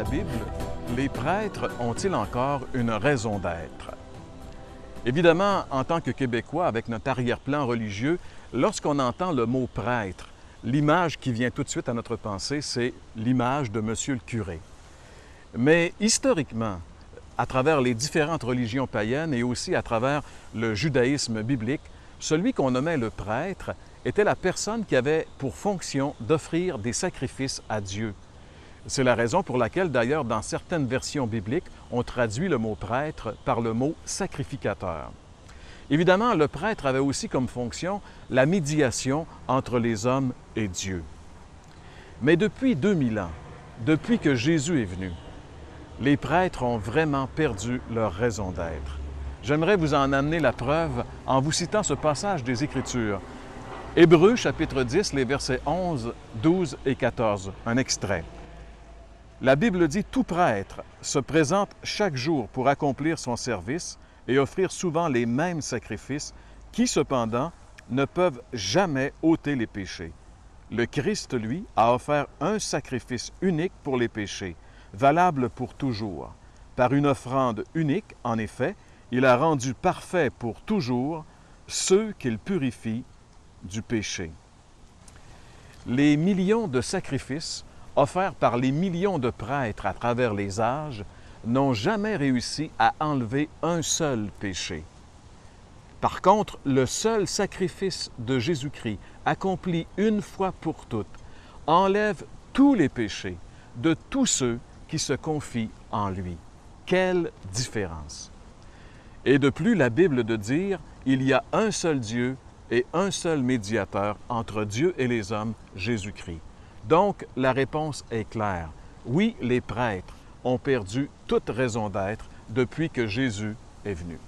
la Bible, les prêtres ont-ils encore une raison d'être? Évidemment, en tant que Québécois, avec notre arrière-plan religieux, lorsqu'on entend le mot prêtre, l'image qui vient tout de suite à notre pensée, c'est l'image de Monsieur le curé. Mais historiquement, à travers les différentes religions païennes et aussi à travers le judaïsme biblique, celui qu'on nommait le prêtre était la personne qui avait pour fonction d'offrir des sacrifices à Dieu. C'est la raison pour laquelle, d'ailleurs, dans certaines versions bibliques, on traduit le mot prêtre par le mot sacrificateur. Évidemment, le prêtre avait aussi comme fonction la médiation entre les hommes et Dieu. Mais depuis 2000 ans, depuis que Jésus est venu, les prêtres ont vraiment perdu leur raison d'être. J'aimerais vous en amener la preuve en vous citant ce passage des Écritures. Hébreux, chapitre 10, les versets 11, 12 et 14, un extrait. La Bible dit « Tout prêtre se présente chaque jour pour accomplir son service et offrir souvent les mêmes sacrifices qui, cependant, ne peuvent jamais ôter les péchés. Le Christ, lui, a offert un sacrifice unique pour les péchés, valable pour toujours. Par une offrande unique, en effet, il a rendu parfait pour toujours ceux qu'il purifie du péché. » Les millions de sacrifices offerts par les millions de prêtres à travers les âges n'ont jamais réussi à enlever un seul péché. Par contre, le seul sacrifice de Jésus-Christ, accompli une fois pour toutes, enlève tous les péchés de tous ceux qui se confient en lui. Quelle différence! Et de plus, la Bible de dire « Il y a un seul Dieu et un seul médiateur entre Dieu et les hommes, Jésus-Christ. » Donc, la réponse est claire. Oui, les prêtres ont perdu toute raison d'être depuis que Jésus est venu.